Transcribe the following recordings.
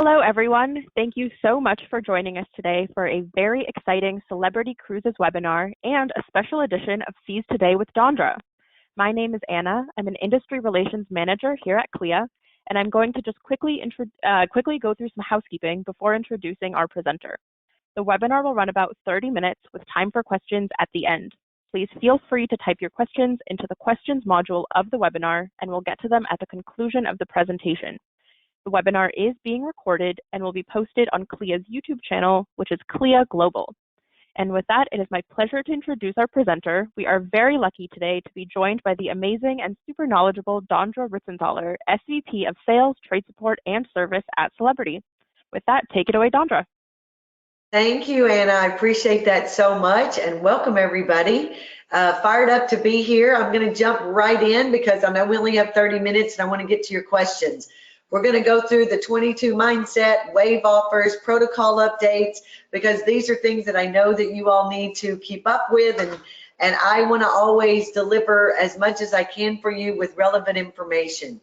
Hello, everyone. Thank you so much for joining us today for a very exciting Celebrity Cruises webinar and a special edition of Seas Today with Dondra. My name is Anna. I'm an Industry Relations Manager here at CLIA, and I'm going to just quickly go through some housekeeping before introducing our presenter. The webinar will run about 30 minutes with time for questions at the end. Please feel free to type your questions into the questions module of the webinar, and we'll get to them at the conclusion of the presentation. The webinar is being recorded and will be posted on CLIA's YouTube channel, which is CLIA Global. And with that, it is my pleasure to introduce our presenter. We are very lucky today to be joined by the amazing and super knowledgeable Dondra Ritzenthaler, SVP of Sales, Trade Support, and Service at Celebrity. With that, take it away, Dondra. Thank you, Anna. I appreciate that so much, and welcome everybody. Fired up to be here. I'm going to jump right in because I know we only have 30 minutes and I want to get to your questions. We're going to go through the 22 mindset, wave offers, protocol updates, because these are things that I know that you all need to keep up with, and I want to always deliver as much as I can for you with relevant information.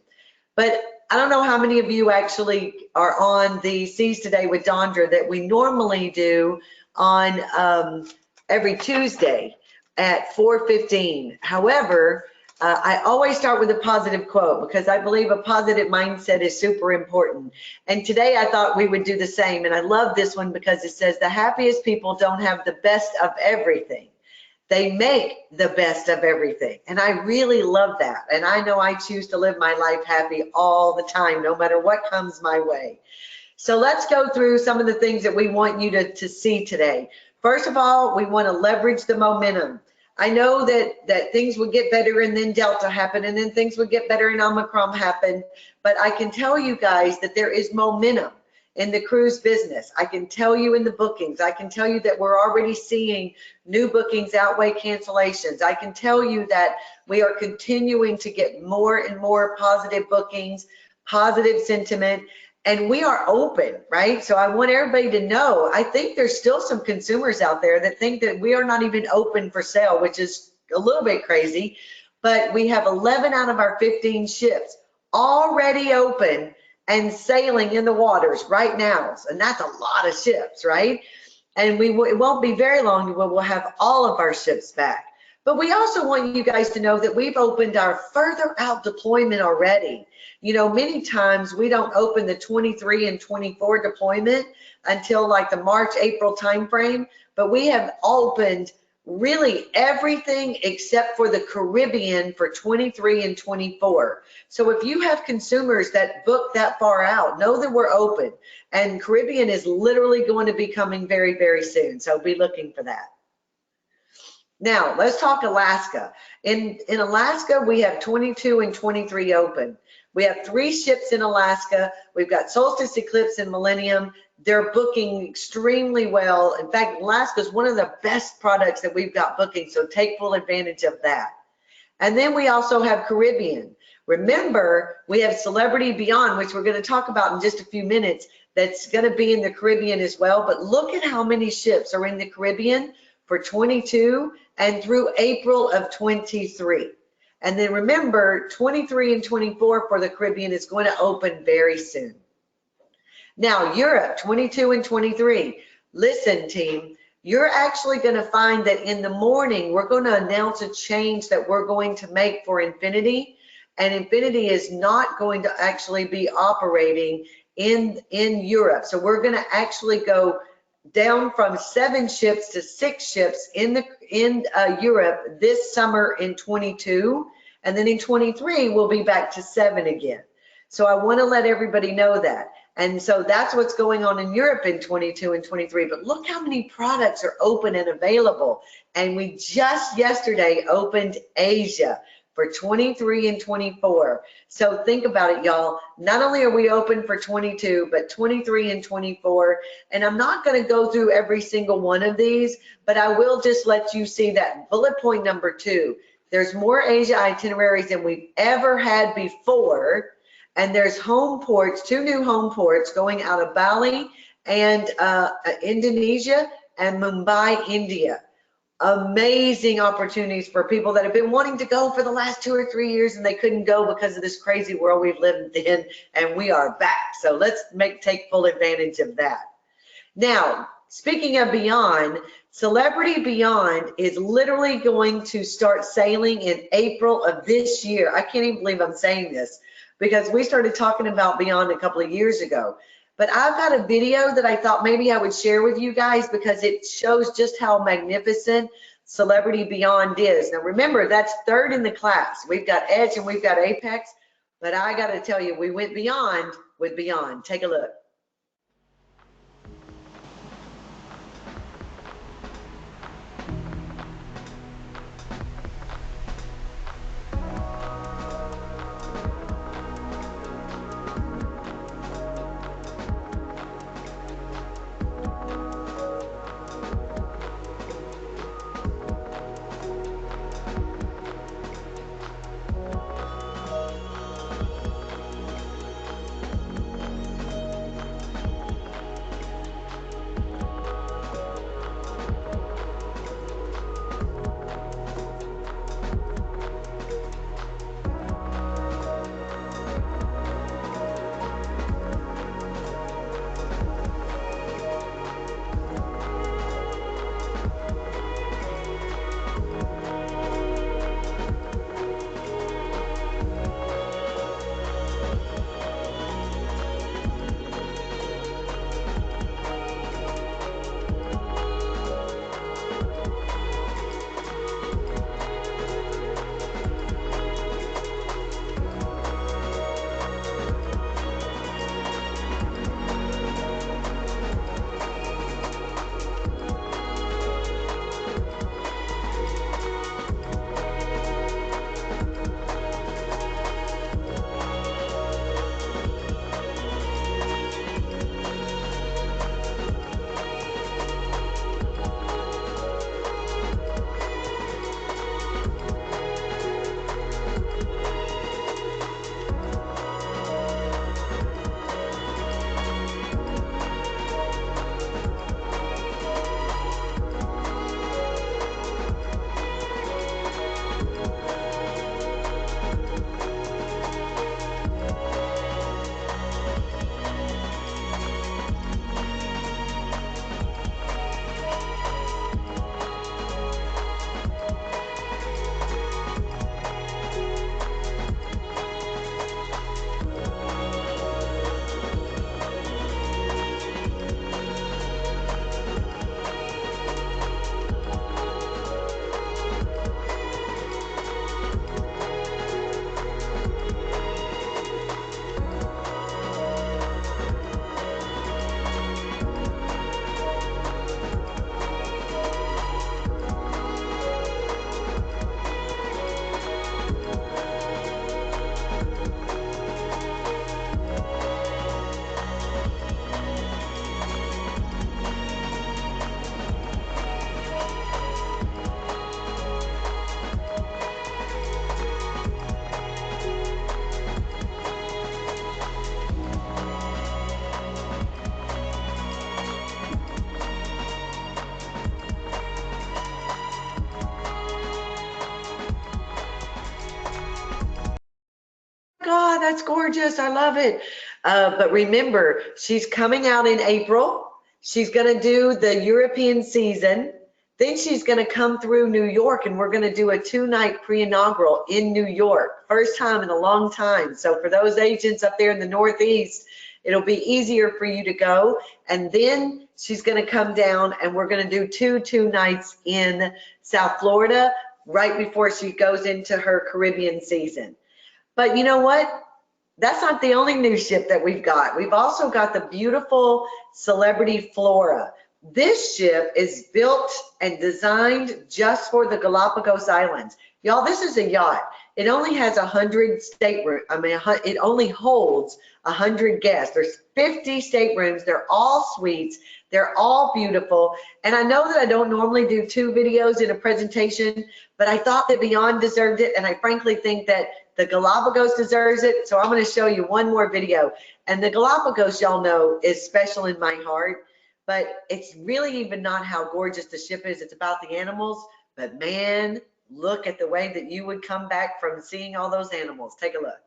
But I don't know how many of you actually are on the Seas Today with Dondra that we normally do on every Tuesday at 4:15. However, I always start with a positive quote because I believe a positive mindset is super important. And today I thought we would do the same. And I love this one because it says the happiest people don't have the best of everything. They make the best of everything. And I really love that. And I know I choose to live my life happy all the time, no matter what comes my way. So let's go through some of the things that we want you to see today. First of all, we want to leverage the momentum. I know that things would get better and then Delta happened and then things would get better and Omicron happened, but I can tell you guys that there is momentum in the cruise business. I can tell you in the bookings. I can tell you that we're already seeing new bookings outweigh cancellations. I can tell you that we are continuing to get more and more positive bookings, positive sentiment, and we are open, right? So I want everybody to know, I think there's still some consumers out there that think that we are not even open for sale, which is a little bit crazy, but we have 11 out of our 15 ships already open and sailing in the waters right now. And that's a lot of ships, right? And it won't be very long when we'll have all of our ships back. But we also want you guys to know that we've opened our further out deployment already. You know, many times we don't open the 23 and 24 deployment until like the March, April timeframe, but we have opened really everything except for the Caribbean for 23 and 24. So if you have consumers that book that far out, know that we're open, and Caribbean is literally going to be coming very, very soon. So be looking for that. Now, let's talk Alaska. In Alaska, we have 22 and 23 open. We have 3 ships in Alaska. We've got Solstice, Eclipse, and Millennium. They're booking extremely well. In fact, Alaska is one of the best products that we've got booking, so take full advantage of that. And then we also have Caribbean. Remember, we have Celebrity Beyond, which we're going to talk about in just a few minutes, that's going to be in the Caribbean as well. But look at how many ships are in the Caribbean for 22 and through April of 23. And then remember, 23 and 24 for the Caribbean is going to open very soon. Now, Europe, 22 and 23. Listen, team, you're actually going to find that in the morning, we're going to announce a change that we're going to make for Infinity. And Infinity is not going to actually be operating in Europe. So we're going to actually go down from 7 ships to 6 ships in Europe this summer in 22, and then in 23 we'll be back to 7 again. So I want to let everybody know that. And so that's what's going on in Europe in 22 and 23. But look how many products are open and available. And we just yesterday opened Asia for 23 and 24. So think about it, y'all. Not only are we open for 22, but 23 and 24. And I'm not going to go through every single one of these, but I will just let you see that bullet point number 2. There's more Asia itineraries than we've ever had before. And there's home ports, 2 new home ports going out of Bali and Indonesia and Mumbai, India. amazing opportunities for people that have been wanting to go for the last 2 or 3 years and they couldn't go because of this crazy world we've lived in, and we are back. So let's take full advantage of that. Now, speaking of Beyond, Celebrity Beyond is literally going to start sailing in April of this year. I can't even believe I'm saying this because we started talking about Beyond a couple of years ago. But I've got a video that I thought maybe I would share with you guys because it shows just how magnificent Celebrity Beyond is. Now remember, that's third in the class. We've got Edge and we've got Apex, but I got to tell you, we went beyond with Beyond. Take a look. God, that's gorgeous. I love it. But remember, she's coming out in April. She's going to do the European season. Then she's going to come through New York, and we're going to do a 2-night pre-inaugural in New York. First time in a long time. So for those agents up there in the Northeast, it'll be easier for you to go. And then she's going to come down, and we're going to do two nights in South Florida right before she goes into her Caribbean season. But you know what? That's not the only new ship that we've got. We've also got the beautiful Celebrity Flora. This ship is built and designed just for the Galapagos Islands. Y'all, this is a yacht. It only has 100 staterooms. It only holds 100 guests. There's 50 staterooms. They're all suites. They're all beautiful. And I know that I don't normally do 2 videos in a presentation, but I thought that Beyond deserved it. And I frankly think that the Galapagos deserves it. So I'm going to show you one more video. And the Galapagos, y'all know, is special in my heart. But it's really even not how gorgeous the ship is. It's about the animals. But man, look at the way that you would come back from seeing all those animals. Take a look.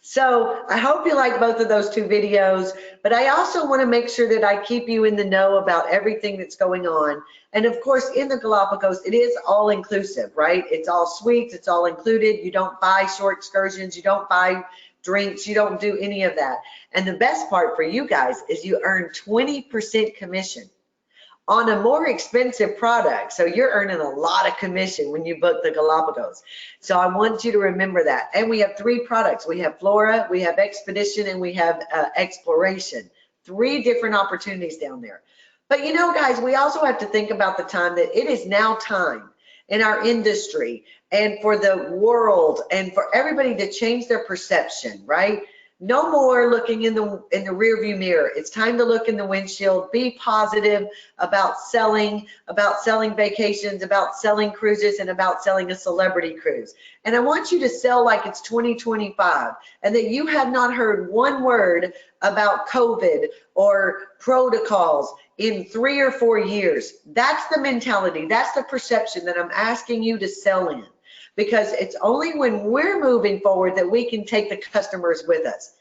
So I hope you like both of those two videos, but I also want to make sure that I keep you in the know about everything that's going on. And of course, in the Galapagos, it is all inclusive, right? It's all suites, it's all included. You don't buy short excursions, you don't buy drinks, you don't do any of that. And the best part for you guys is you earn 20% commission on a more expensive product. So you're earning a lot of commission when you book the Galapagos. So I want you to remember that. And we have 3 products. We have Flora, we have Expedition, and we have Exploration. 3 different opportunities down there. But you know, guys, we also have to think about the time that it is now time in our industry and for the world and for everybody to change their perception, right? No more looking in the rear view mirror. It's time to look in the windshield. Be positive about selling vacations, about selling cruises, and about selling a celebrity cruise. And I want you to sell like it's 2025 and that you have not heard one word about COVID or protocols in 3 or 4 years. That's the mentality. That's the perception that I'm asking you to sell in. Because it's only when we're moving forward that we can take the customers with us.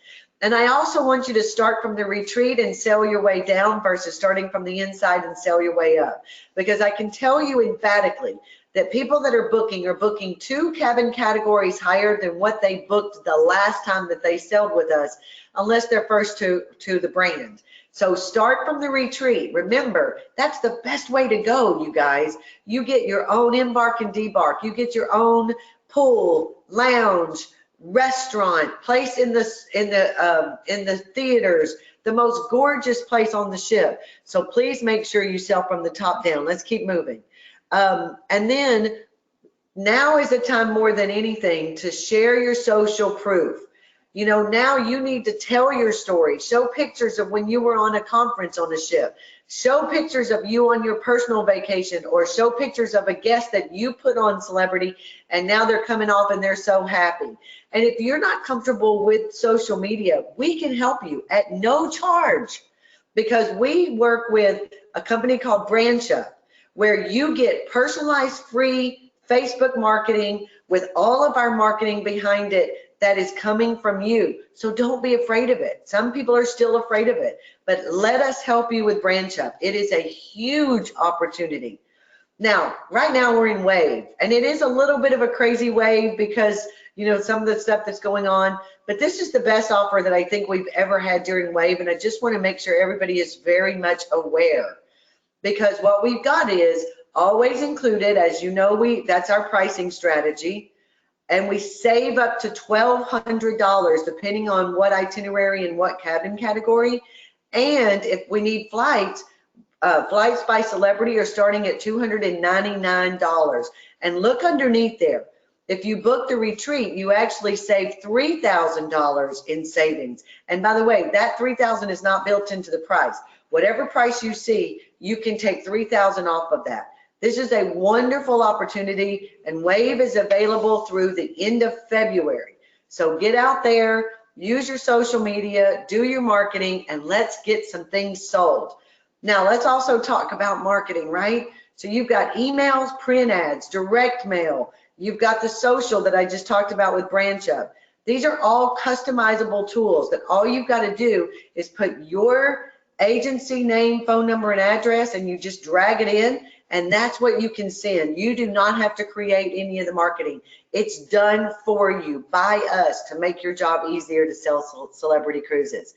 And I also want you to start from the retreat and sell your way down versus starting from the inside and sell your way up. Because I can tell you emphatically that people that are booking 2 cabin categories higher than what they booked the last time that they sailed with us, unless they're first to the brand. So start from the retreat. Remember, that's the best way to go, you guys. You get your own embark and debark. You get your own pool, lounge, restaurant, place in the theaters, the most gorgeous place on the ship. So please make sure you sell from the top down. Let's keep moving. And then now is the time more than anything to share your social proof. You know, now you need to tell your story. Show pictures of when you were on a conference on a ship. Show pictures of you on your personal vacation, or show pictures of a guest that you put on Celebrity and now they're coming off and they're so happy. And if you're not comfortable with social media, we can help you at no charge, because we work with a company called Brancha, where you get personalized free Facebook marketing with all of our marketing behind it that is coming from you. So don't be afraid of it. Some people are still afraid of it, but let us help you with Branch Up. It is a huge opportunity. Now, right now we're in wave, and it is a little bit of a crazy wave because, you know, some of the stuff that's going on, but this is the best offer that I think we've ever had during wave. And I just want to make sure everybody is very much aware, because what we've got is always included. As you know, that's our pricing strategy. And we save up to $1,200 depending on what itinerary and what cabin category. And if we need flights, flights by Celebrity are starting at $299. And look underneath there. If you book the retreat, you actually save $3,000 in savings. And by the way, that $3,000 is not built into the price. Whatever price you see, you can take $3,000 off of that. This is a wonderful opportunity, and Wave is available through the end of February. So get out there, use your social media, do your marketing, and let's get some things sold. Now, let's also talk about marketing, right? So you've got emails, print ads, direct mail. You've got the social that I just talked about with Branch Up. These are all customizable tools that all you've got to do is put your agency name, phone number, and address, and you just drag it in, and that's what you can send. You do not have to create any of the marketing. It's done for you by us to make your job easier to sell celebrity cruises.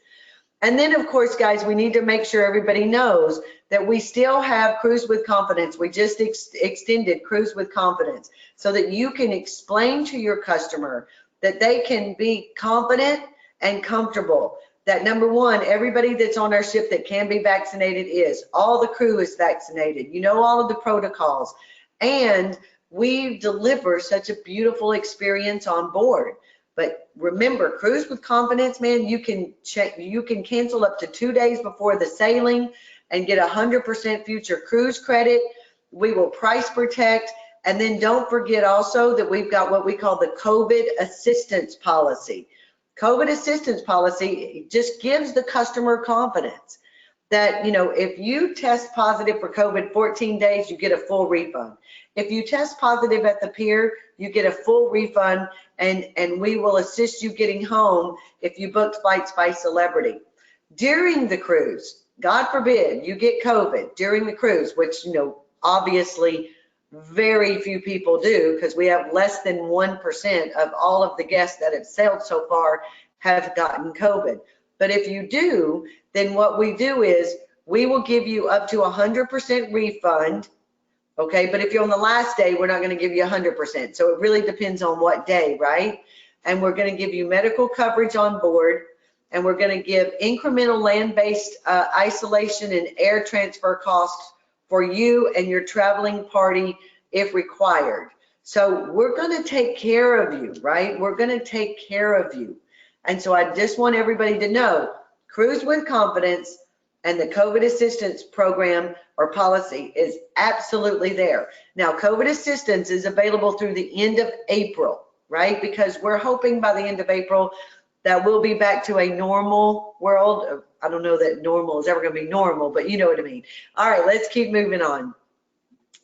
And then, of course, guys, we need to make sure everybody knows that we still have Cruise with Confidence. We just extended Cruise with Confidence so that you can explain to your customer that they can be confident and comfortable. That number one, everybody that's on our ship that can be vaccinated is. All the crew is vaccinated. You know all of the protocols. And we deliver such a beautiful experience on board. But remember, Cruise with Confidence, man, you can cancel up to 2 days before the sailing and get 100% future cruise credit. We will price protect. And then don't forget also that we've got what we call the COVID assistance policy. COVID assistance policy just gives the customer confidence that, you know, if you test positive for COVID 14 days, you get a full refund. If you test positive at the pier, you get a full refund, and we will assist you getting home if you booked flights by Celebrity. During the cruise, God forbid you get COVID during the cruise, which, you know, obviously very few people do, because we have less than 1% of all of the guests that have sailed so far have gotten COVID. But if you do, then what we do is we will give you up to 100% refund. Okay, but if you're on the last day, we're not going to give you 100%. So it really depends on what day, right? And we're going to give you medical coverage on board, and we're going to give incremental land-based isolation and air transfer costs for you and your traveling party if required. So we're going to take care of you, right? We're going to take care of you. And so I just want everybody to know, Cruise with Confidence and the COVID assistance program or policy is absolutely there. Now, COVID assistance is available through the end of April, right? Because we're hoping by the end of April that we'll be back to a normal world. I don't know that normal is ever going to be normal, but you know what I mean. All right, let's keep moving on,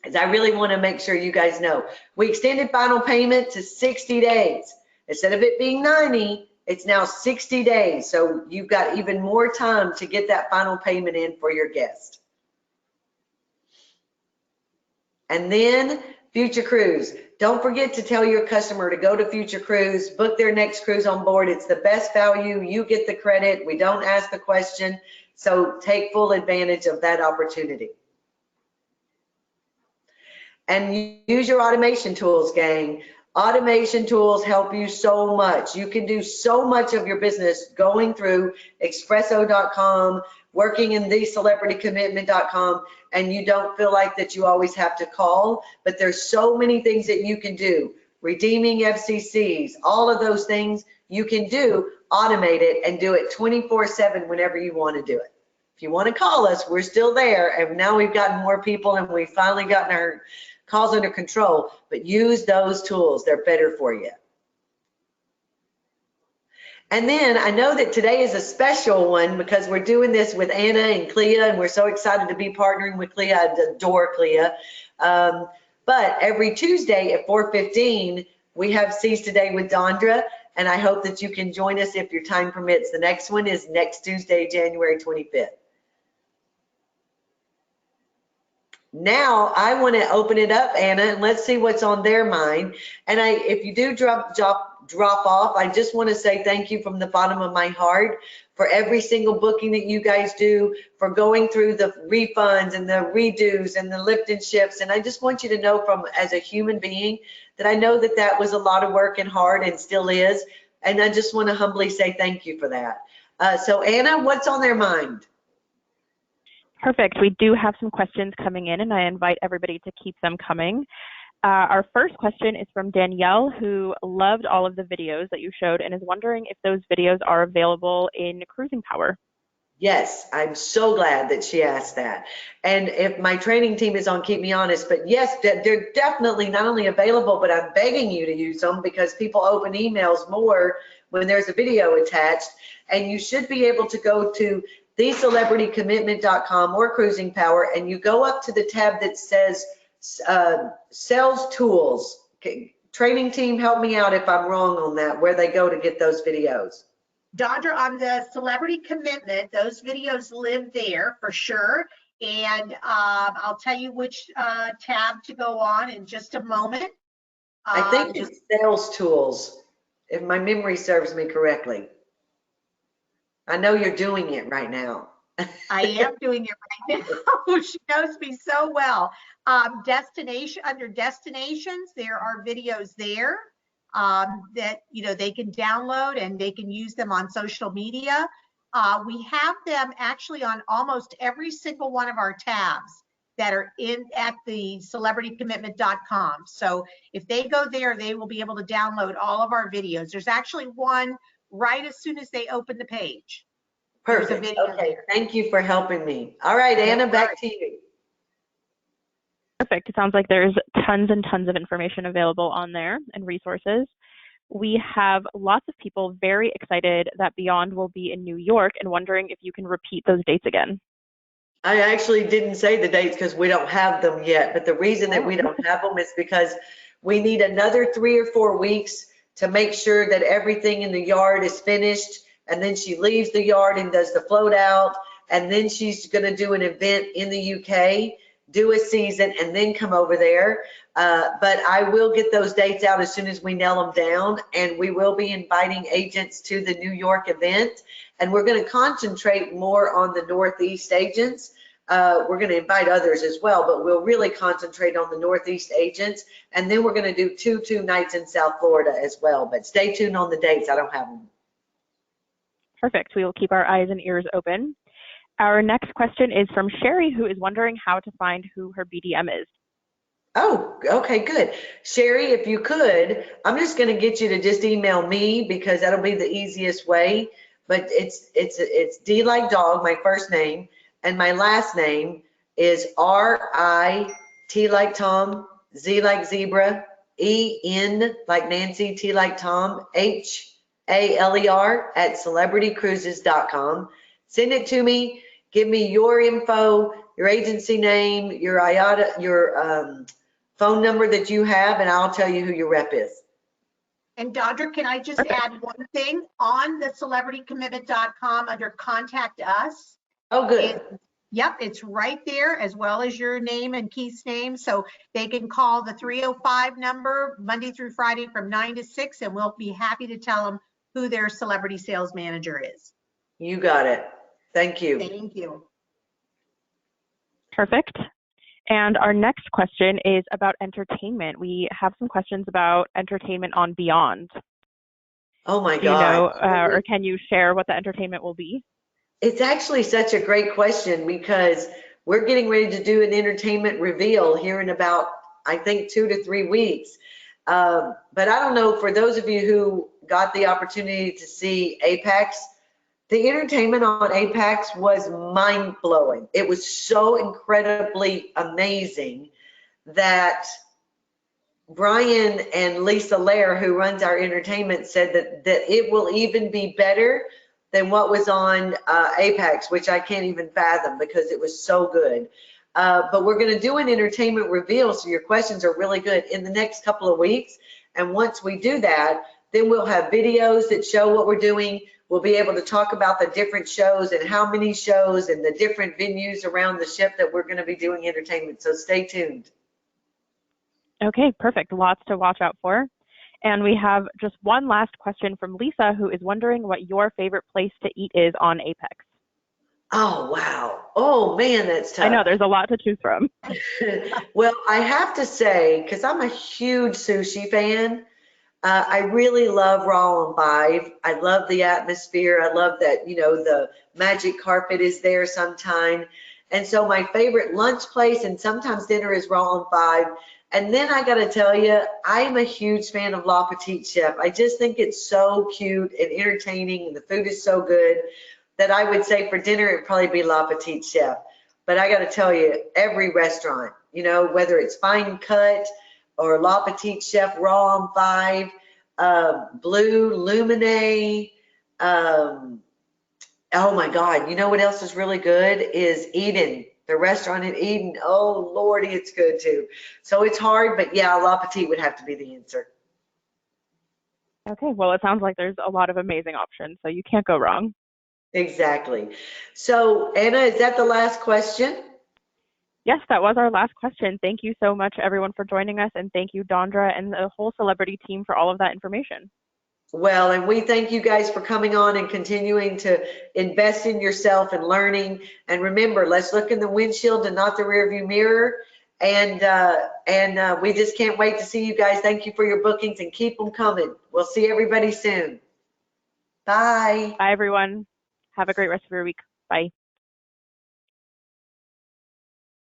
as I really want to make sure you guys know. We extended final payment to 60 days. Instead of it being 90, it's now 60 days. So you've got even more time to get that final payment in for your guest. And then Future Cruise. Don't forget to tell your customer to go to Future Cruise, book their next cruise on board. It's the best value. You get the credit. We don't ask the question. So take full advantage of that opportunity. And use your automation tools, gang. Automation tools help you so much. You can do so much of your business going through Expresso.com, working in thecelebritycommitment.com, and you don't feel like that you always have to call, but there's so many things that you can do. Redeeming FCCs, all of those things you can do, automate it and do it 24/7 whenever you want to do it. If you want to call us, we're still there, and now we've gotten more people and we've finally gotten our calls under control, but use those tools. They're better for you. And then I know that today is a special one because we're doing this with Anna and Clea, and we're so excited to be partnering with Clea. I adore Clea. But every Tuesday at 4:15, we have Seize Today with Dondra, and I hope that you can join us if your time permits. The next one is next Tuesday, January 25th. Now I want to open it up, Anna, and let's see what's on their mind. And if you do drop off, I just want to say thank you from the bottom of my heart for every single booking that you guys do, for going through the refunds and the redos and the lift and shifts. And I just want you to know, from as a human being, that I know that that was a lot of work and hard and still is. And I just want to humbly say thank you for that. So Anna, what's on their mind? Perfect. We do have some questions coming in, and I invite everybody to keep them coming. Our first question is from Danielle, who loved all of the videos that you showed and is wondering if those videos are available in Cruising Power. Yes, I'm so glad that she asked that. And if my training team is on, keep me honest, but yes, they're definitely not only available, but I'm begging you to use them because people open emails more when there's a video attached. And you should be able to go to thecelebritycommitment.com or Cruising Power, and you go up to the tab that says sales tools. Okay. Training team, help me out if I'm wrong on that, where they go to get those videos. Dondra, on the Celebrity Commitment, those videos live there for sure. And I'll tell you which tab to go on in just a moment. I think it's sales tools, if my memory serves me correctly. I know you're doing it right now. I am doing it right now. She knows me so well. Under destinations, there are videos there that they can download and they can use them on social media. We have them actually on almost every single one of our tabs that are at the celebritycommitment.com. So if they go there, they will be able to download all of our videos. There's actually one right as soon as they open the page. Perfect. Okay, thank you for helping me. All right, Anna, back to you. Perfect. It sounds like there's tons and tons of information available on there and resources. We have lots of people very excited that Beyond will be in New York and wondering if you can repeat those dates again. I actually didn't say the dates because we don't have them yet, but the reason that we don't have them is because we need another 3 or 4 weeks to make sure that everything in the yard is finished, and then she leaves the yard and does the float out, and then she's going to do an event in the UK, do a season, and then come over there. But I will get those dates out as soon as we nail them down, and we will be inviting agents to the New York event, and we're going to concentrate more on the Northeast agents. We're going to invite others as well, but we'll really concentrate on the Northeast agents, and then we're going to do two nights in South Florida as well. But stay tuned on the dates. I don't have them. Perfect. We will keep our eyes and ears open. Our next question is from Sherry, who is wondering how to find who her BDM is. Oh, okay, good. Sherry, if you could, I'm just going to get you to just email me because that'll be the easiest way. But it's D like dog, my first name, and my last name is R-I-T like Tom, Z like zebra, E-N like Nancy, T like Tom, H-A-L-E-R at celebritycruises.com. Send it to me. Give me your info, your agency name, your IATA, your phone number that you have, and I'll tell you who your rep is. And Dondra, can I just add one thing? On the celebritycommitment.com under Contact Us. Oh, good. Yep, it's right there, as well as your name and Keith's name. So they can call the 305 number Monday through Friday from 9 to 6, and we'll be happy to tell them who their celebrity sales manager is. You got it. Thank you. Thank you. Perfect. And our next question is about entertainment. We have some questions about entertainment on Beyond. Oh my God. Do you know, or can you share what the entertainment will be? It's actually such a great question because we're getting ready to do an entertainment reveal here in about, I think, 2 to 3 weeks. But I don't know, for those of you who got the opportunity to see Apex, the entertainment on Apex was mind-blowing. It was so incredibly amazing that Brian and Lisa Lair, who runs our entertainment, said that it will even be better than what was on Apex, which I can't even fathom because it was so good. But we're going to do an entertainment reveal, so your questions are really good, in the next couple of weeks. And once we do that, then we'll have videos that show what we're doing. We'll be able to talk about the different shows and how many shows and the different venues around the ship that we're going to be doing entertainment. So stay tuned. Okay, perfect. Lots to watch out for. And we have just one last question from Lisa, who is wondering what your favorite place to eat is on Apex. Oh, wow. Oh, man, that's tough. I know, there's a lot to choose from. Well, I have to say, because I'm a huge sushi fan, I really love Raw and Five. I love the atmosphere. I love that, you know, the magic carpet is there sometime. And so my favorite lunch place and sometimes dinner is Raw and Five. And then I got to tell you, I'm a huge fan of La Petite Chef. I just think it's so cute and entertaining, and the food is so good that I would say for dinner, it'd probably be La Petite Chef. But I got to tell you, every restaurant, you know, whether it's Fine Cut or La Petite Chef, Raw and Five, Blue, Lumine, oh my God, you know what else is really good is Eden. The restaurant in Eden, oh Lordy, it's good too. So it's hard, but yeah, La Petite would have to be the answer. Okay, well, it sounds like there's a lot of amazing options, so you can't go wrong. Exactly. So Anna, is that the last question? Yes, that was our last question. Thank you so much, everyone, for joining us, and thank you, Dondra, and the whole celebrity team for all of that information. Well, and we thank you guys for coming on and continuing to invest in yourself and learning. And remember, let's look in the windshield and not the rearview mirror. And we just can't wait to see you guys. Thank you for your bookings and keep them coming. We'll see everybody soon. Bye. Bye, everyone. Have a great rest of your week. Bye.